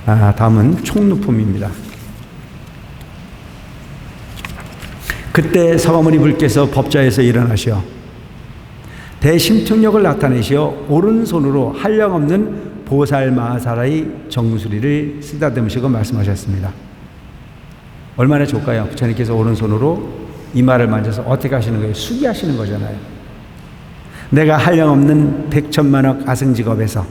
다음은 총루품입니다. 그때 서가모니 불께서 법좌에서 일어나시어 대심통력을 나타내시어 오른손으로 한량없는 보살마하사라의 정수리를 쓰다듬으시고 말씀하셨습니다. 얼마나 좋을까요? 부처님께서 오른손으로 이마를 만져서 어떻게 하시는 거예요? 숙이 하시는 거잖아요. 내가 한량없는 백천만억 아승직업에서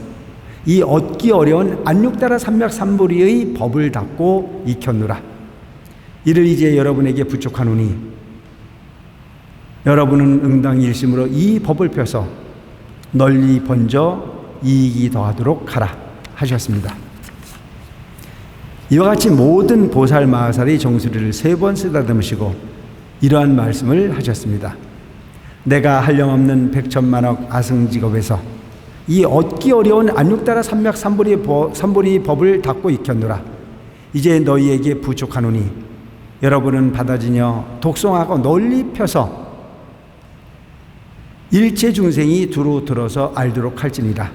이 얻기 어려운 안육따라 삼맥삼보리의 법을 닫고 익혔노라. 이를 이제 여러분에게 부족하노니 여러분은 응당 일심으로 이 법을 펴서 널리 번져 이익이 더하도록 하라 하셨습니다. 이와 같이 모든 보살마하살의 정수리를 3번 쓰다듬으시고 이러한 말씀을 하셨습니다. 내가 한량없는 백천만억 아승직업에서 이 얻기 어려운 안육따라 삼맥삼보리의 법을 닫고 익혔노라. 이제 너희에게 부족하노니 여러분은 받아지녀 독송하고 널리 펴서 일체 중생이 두루 들어서 알도록 할지니라.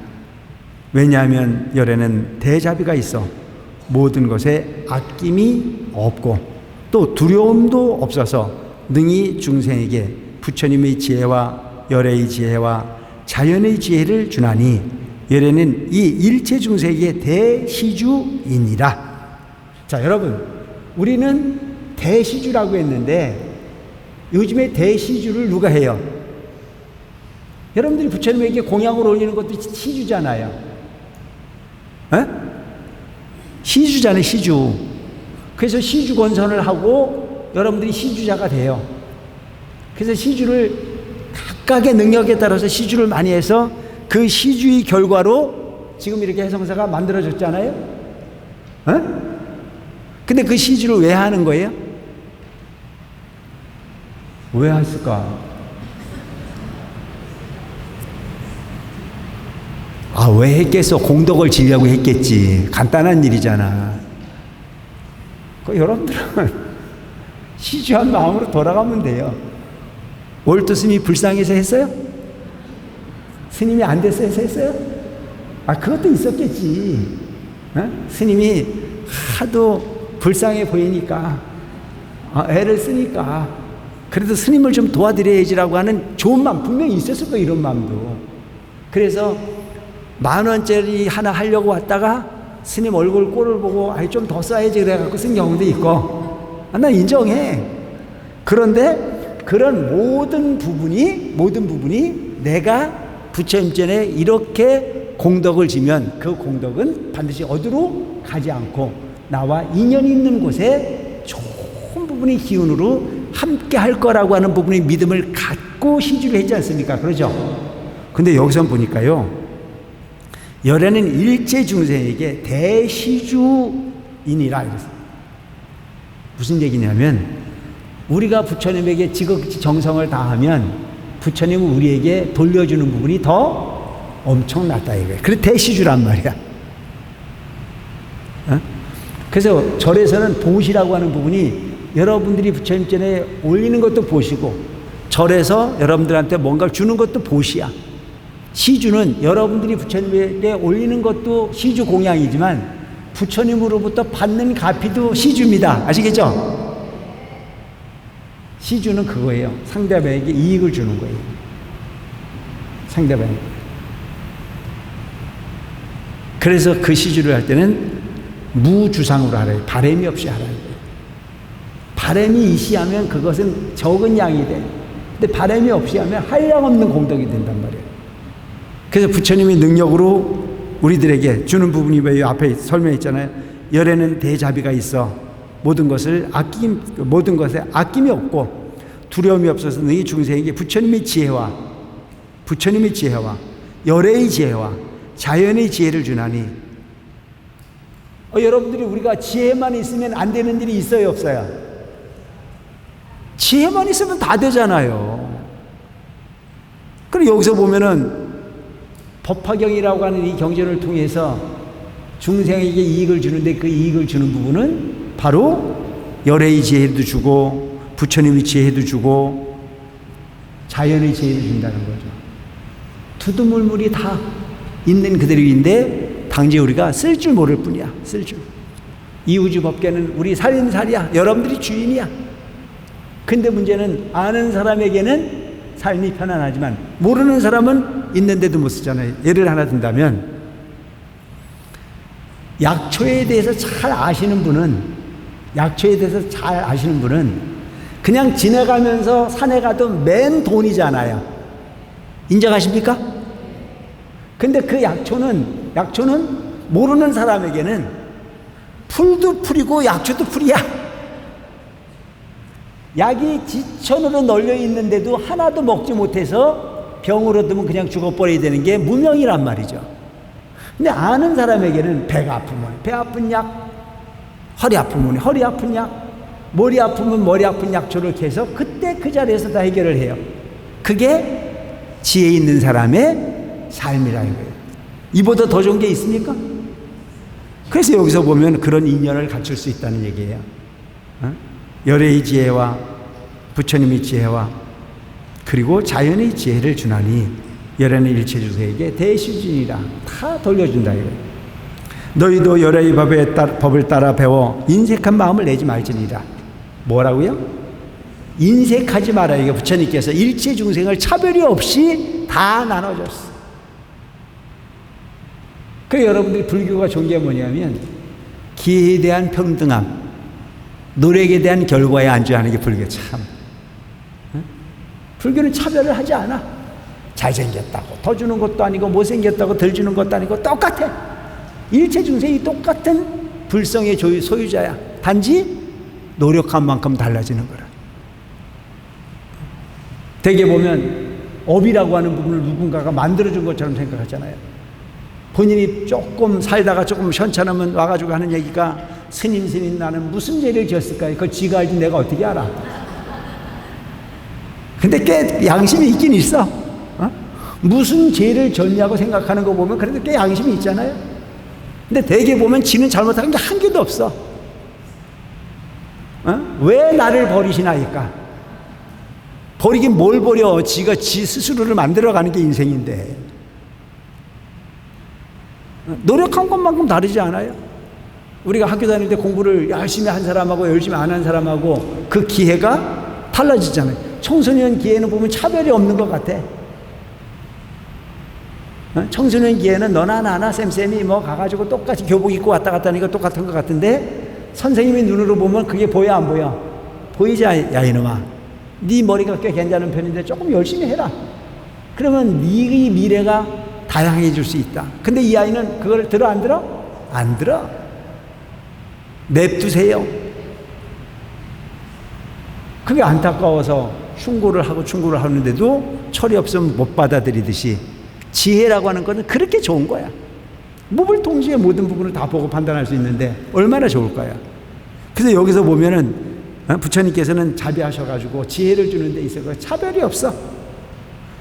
왜냐하면 열에는 대자비가 있어 모든 것에 아낌이 없고 또 두려움도 없어서 능히 중생에게 부처님의 지혜와 열애의 지혜와 자연의 지혜를 주나니 열애는 이 일체 중생에게 대시주이니라. 자, 여러분, 우리는 대시주라고 했는데 요즘에 대시주를 누가 해요? 여러분들이 부처님에게 공양을 올리는 것도 시주잖아요. 시주잖아요, 시주. 그래서 시주 권선을 하고 여러분들이 시주자가 돼요. 그래서 시주를 각각의 능력에 따라서 시주를 많이 해서 그 시주의 결과로 지금 이렇게 해성사가 만들어졌잖아요. 근데 그 시주를 왜 하는 거예요? 왜 했을까? 왜 했겠어? 공덕을 지려고 했겠지. 간단한 일이잖아. 여러분들은 시주한 마음으로 돌아가면 돼요. 월도 스님이 불쌍해서 했어요? 스님이 안 돼서 했어요? 그것도 있었겠지. 스님이 하도 불쌍해 보이니까, 애를 쓰니까, 그래도 스님을 좀 도와드려야지라고 하는 좋은 마음 분명히 있었을 거예요, 이런 마음도. 그래서 10,000원짜리 하나 하려고 왔다가 스님 얼굴 꼴을 보고 좀 더 써야지 그래갖고 쓴 경우도 있고, 난 인정해. 그런데 그런 모든 부분이 내가 부처님 전에 이렇게 공덕을 지면 그 공덕은 반드시 어디로 가지 않고 나와 인연이 있는 곳에 좋은 부분의 기운으로 함께 할 거라고 하는 부분의 믿음을 갖고 시주를 했지 않습니까? 그러죠? 근데 여기서 보니까요, 열애는 일체 중생에게 대시주이니라 이랬어요. 무슨 얘기냐면 우리가 부처님에게 지극히 정성을 다하면 부처님은 우리에게 돌려주는 부분이 더 엄청났다 이거예요. 그래 대시주란 말이야. 그래서 절에서는 보시라고 하는 부분이 여러분들이 부처님 전에 올리는 것도 보시고 절에서 여러분들한테 뭔가를 주는 것도 보시야. 시주는 여러분들이 부처님에게 올리는 것도 시주 공양이지만 부처님으로부터 받는 가피도 시주입니다. 아시겠죠? 시주는 그거예요. 상대방에게 이익을 주는 거예요. 상대방에게. 그래서 그 시주를 할 때는 무주상으로 하래요. 바람이 없이 하라는 거예요. 바람이 이시하면 그것은 적은 양이 돼. 근데 바람이 없이 하면 한량없는 공덕이 된단 말이에요. 그래서 부처님의 능력으로 우리들에게 주는 부분이 왜 앞에 설명했잖아요. 열에는 대자비가 있어 모든 것에 아낌이 없고 두려움이 없어서 너희 중생에게 부처님의 지혜와 열애의 지혜와 자연의 지혜를 주나니. 여러분들이 우리가 지혜만 있으면 안 되는 일이 있어요, 없어요? 지혜만 있으면 다 되잖아요. 그리고 여기서 보면은 법화경이라고 하는 이 경전을 통해서 중생에게 이익을 주는데 그 이익을 주는 부분은 바로 열애의 지혜도 주고 부처님의 지혜도 주고 자연의 지혜를 준다는 거죠. 두두물물이 다 있는 그대로인데 당장 우리가 쓸 줄 모를 뿐이야. 쓸 줄. 이우주 법계는 우리 살인살이야. 여러분들이 주인이야. 근데 문제는 아는 사람에게는 삶이 편안하지만 모르는 사람은 있는데도 못 쓰잖아요. 예를 하나 든다면 약초에 대해서 잘 아시는 분은 그냥 지나가면서 산에 가도 맨 돈이잖아요. 인정하십니까? 근데 그 약초는 모르는 사람에게는 풀도 풀이고 약초도 풀이야. 약이 지천으로 널려 있는데도 하나도 먹지 못해서 병으로 들면 그냥 죽어버려야 되는 게 무명이란 말이죠. 근데 아는 사람에게는 배가 아프면 배 아픈 약, 허리 아프면 허리 아픈 약, 머리 아프면 머리 아픈 약초를 캐서 그때 그 자리에서 다 해결을 해요. 그게 지혜 있는 사람의 삶이라는 거예요. 이보다 더 좋은 게 있습니까? 그래서 여기서 보면 그런 인연을 갖출 수 있다는 얘기예요. 열애의 지혜와 부처님의 지혜와 그리고 자연의 지혜를 주나니 열애는 일체주세에게 대시준이라 다 돌려준다 이거예요. 너희도 열애의 법을 따라 배워 인색한 마음을 내지 말지니라. 뭐라고요? 인색하지 마라. 이게 부처님께서 일체 중생을 차별이 없이 다 나눠줬어. 그래서 여러분들이 불교가 좋은 게 뭐냐면 기회에 대한 평등함, 노력에 대한 결과에 안주하는 게 불교 참. 불교는 차별을 하지 않아. 잘생겼다고 더 주는 것도 아니고 못생겼다고 덜 주는 것도 아니고 똑같아. 일체 중생이 똑같은 불성의 소유자야. 단지 노력한 만큼 달라지는 거라. 대개 보면 업이라고 하는 부분을 누군가가 만들어준 것처럼 생각하잖아요. 본인이 조금 살다가 조금 현찮으면 와가지고 하는 얘기가 스님 나는 무슨 죄를 지었을까요? 그걸 지가 알지 내가 어떻게 알아? 근데 꽤 양심이 있긴 있어. 무슨 죄를 졌냐고 생각하는 거 보면 그래도 꽤 양심이 있잖아요. 근데 대개 보면 지는 잘못한 게 한 개도 없어. 왜 나를 버리시나이까? 버리긴 뭘 버려? 지가 지 스스로를 만들어가는 게 인생인데. 노력한 것만큼 다르지 않아요? 우리가 학교 다닐 때 공부를 열심히 한 사람하고 열심히 안 한 사람하고 그 기회가 달라지잖아요. 청소년 기회는 보면 차별이 없는 것 같아. 청소년 기회는 너나 나나 쌤이 뭐 가가지고 똑같이 교복 입고 왔다 갔다 하니까 똑같은 것 같은데 선생님이 눈으로 보면 그게 보여 안 보여? 보이지? 야 이놈아, 네 머리가 꽤 괜찮은 편인데 조금 열심히 해라. 그러면 네의 미래가 다양해질 수 있다. 근데 이 아이는 그걸 들어 안 들어? 안 들어. 냅두세요. 그게 안타까워서 충고를 하는데도 철이 없으면 못 받아들이듯이 지혜라고 하는 것은 그렇게 좋은 거야. 무불 동시에 모든 부분을 다 보고 판단할 수 있는데 얼마나 좋을까요? 그래서 여기서 보면은 부처님께서는 자비하셔가지고 지혜를 주는 데 있어서 차별이 없어.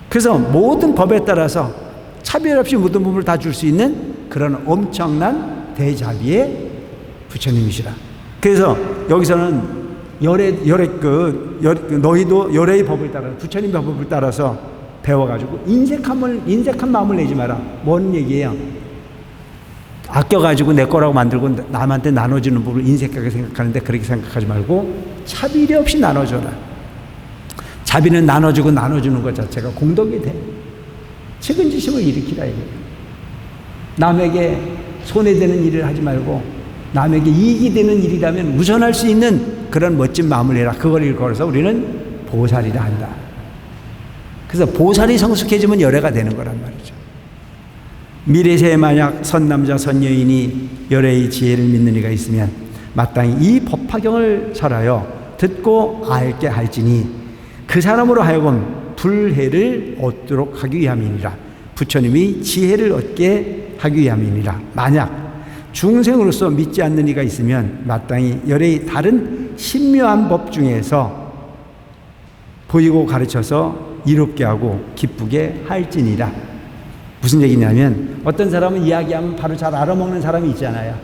그래서 모든 법에 따라서 차별 없이 모든 부분을 다 줄 수 있는 그런 엄청난 대자비의 부처님이시라. 그래서 여기서는 너희도 열애의 법을 따라 부처님의 법을 따라서 배워가지고 인색한 마음을 내지 마라. 뭔 얘기예요? 아껴가지고 내 거라고 만들고 남한테 나눠주는 부분을 인색하게 생각하는데 그렇게 생각하지 말고 차별이 없이 나눠줘라. 자비는 나눠주고 나눠주는 것 자체가 공덕이 돼. 측은지심을 일으키라 이거예요. 남에게 손해되는 일을 하지 말고 남에게 이익이 되는 일이라면 우선할 수 있는 그런 멋진 마음을 해라. 그걸 일컬어서 우리는 보살이라 한다. 그래서 보살이 성숙해지면 열애가 되는 거란 말이죠. 미래세에 만약 선남자 선여인이 열애의 지혜를 믿는 이가 있으면 마땅히 이 법화경을 설하여 듣고 알게 할지니 그 사람으로 하여금 불해를 얻도록 하기 위함이니라. 부처님이 지혜를 얻게 하기 위함이니라. 만약 중생으로서 믿지 않는 이가 있으면 마땅히 열애의 다른 신묘한 법 중에서 보이고 가르쳐서 이롭게 하고 기쁘게 할지니라. 무슨 얘기냐면 어떤 사람은 이야기하면 바로 잘 알아먹는 사람이 있잖아요.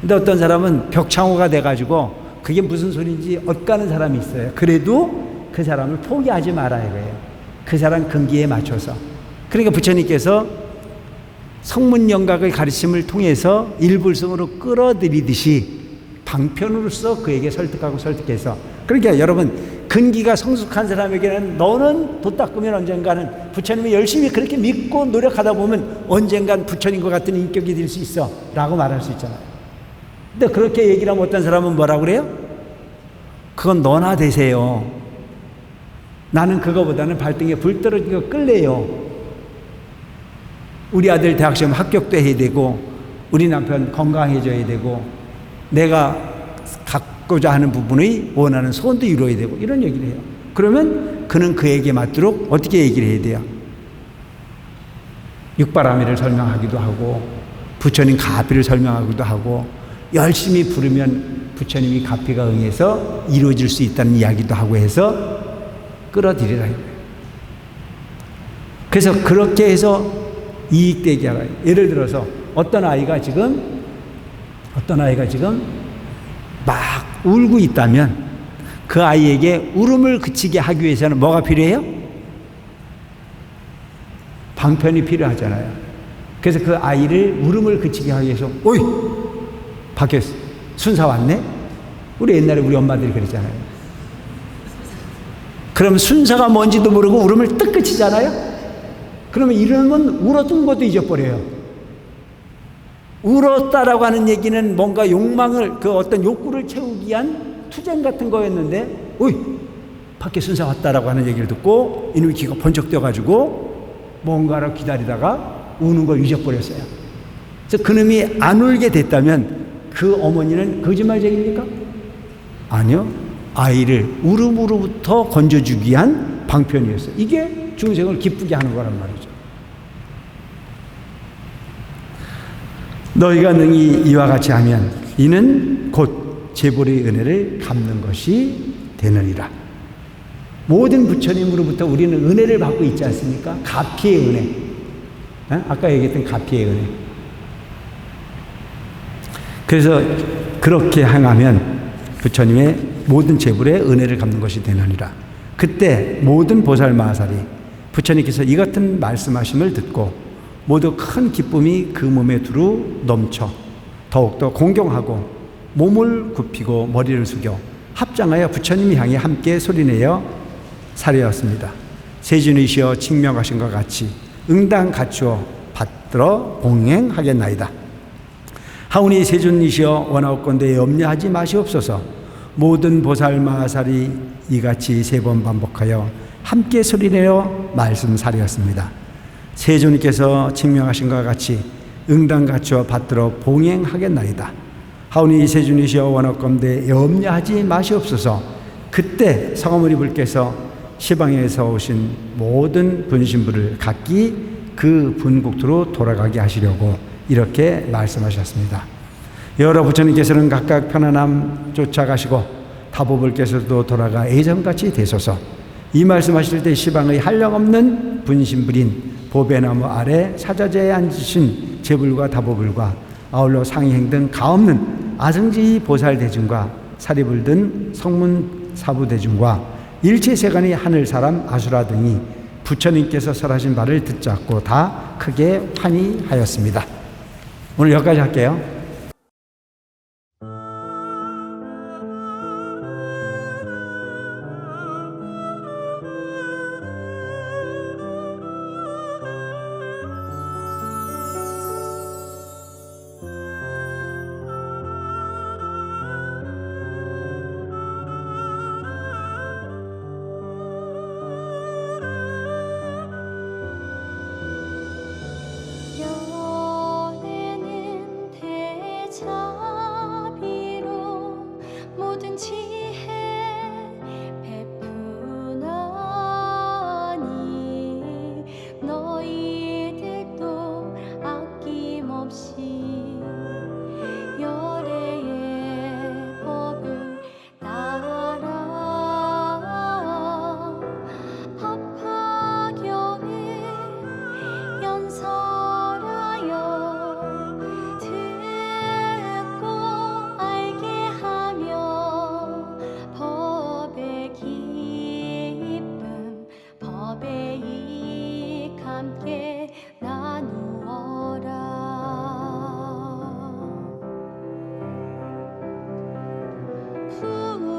근데 어떤 사람은 벽창호가 돼가지고 그게 무슨 소리인지 엇가는 사람이 있어요. 그래도 그 사람을 포기하지 말아야 해요. 그 사람 근기에 맞춰서. 그러니까 부처님께서 성문 영각의 가르침을 통해서 일불성으로 끌어들이듯이 방편으로서 그에게 설득해서, 그러니까 여러분, 근기가 성숙한 사람에게는 너는 도 닦으면 언젠가는 부처님이 열심히 그렇게 믿고 노력하다 보면 언젠간 부처님과 같은 인격이 될 수 있어 라고 말할 수 있잖아요. 근데 그렇게 얘기를 하면 어떤 사람은 뭐라고 그래요? 그건 너나 되세요. 나는 그거보다는 발등에 불 떨어진 거 끌래요. 우리 아들 대학시험 합격도 해야 되고, 우리 남편 건강해져야 되고, 내가 갖고자 하는 부분의 원하는 소원도 이루어야 되고, 이런 얘기를 해요. 그러면 그는 그에게 맞도록 어떻게 얘기를 해야 돼요? 육바라밀을 설명하기도 하고, 부처님 가피를 설명하기도 하고, 열심히 부르면 부처님이 가피가 응해서 이루어질 수 있다는 이야기도 하고 해서 끌어들이라. 그래서 그렇게 해서 이익되게 하라. 예를 들어서 어떤 아이가 지금 막 울고 있다면 그 아이에게 울음을 그치게 하기 위해서는 뭐가 필요해요? 방편이 필요하잖아요. 그래서 그 아이를 울음을 그치게 하기 위해서, 오이! 밖에 순사 왔네? 우리 옛날에 우리 엄마들이 그랬잖아요. 그럼 순사가 뭔지도 모르고 울음을 뜩 그치잖아요? 그러면 이러면 울었던 것도 잊어버려요. 울었다라고 하는 얘기는 뭔가 욕망을, 그 어떤 욕구를 채우기 위한 투쟁 같은 거였는데, 오이! 밖에 순사 왔다라고 하는 얘기를 듣고 이놈이 귀가 번쩍 떠가지고 뭔가를 기다리다가 우는 걸 잊어버렸어요. 그래서 그놈이 안 울게 됐다면 그 어머니는 거짓말쟁입니까? 아니요. 아이를 울음으로부터 건져주기 위한 방편이었어요. 이게 중생을 기쁘게 하는 거란 말이죠. 너희가 능히 이와 같이 하면 이는 곧 재벌의 은혜를 갚는 것이 되느니라. 모든 부처님으로부터 우리는 은혜를 받고 있지 않습니까? 가피의 은혜. 아까 얘기했던 가피의 은혜. 그래서 그렇게 행하면 부처님의 모든 재불의 은혜를 갚는 것이 되느니라. 그때 모든 보살마하살이 부처님께서 이 같은 말씀하심을 듣고 모두 큰 기쁨이 그 몸에 두루 넘쳐 더욱더 공경하고 몸을 굽히고 머리를 숙여 합장하여 부처님을 향해 함께 소리내어 사려였습니다. 세준이시여 칭명하신 것 같이 응당 갖추어 받들어 봉행하겠나이다. 하오니 세준이시여 원하옵건대 염려하지 마시옵소서. 모든 보살마하살이 이같이 3번 반복하여 함께 소리내어 말씀사리였습니다. 세존께서 칭명하신 것 같이 응당 갖추어 받들어 봉행하겠나이다. 하오니 세존이시여 원하옵건대 염려하지 마시옵소서. 그때 성어머니 불께서 시방에서 오신 모든 분신부를 각기 그 분국토로 돌아가게 하시려고 이렇게 말씀하셨습니다. 여러 부처님께서는 각각 편안함 쫓아가시고 다보불께서도 돌아가 예전같이 되소서. 이 말씀하실 때 시방의 한량없는 분신불인 보배나무 아래 사자재에 앉으신 제불과 다보불과 아울러 상이행 등 가없는 아승지 보살대중과 사리불 등 성문 사부대중과 일체세간의 하늘사람 아수라 등이 부처님께서 설하신 바를 듣잡고 다 크게 환희하였습니다. 오늘 여기까지 할게요.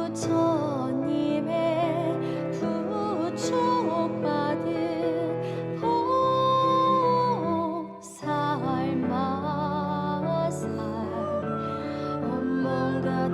부처님의 부축받은 보살마살 온몸과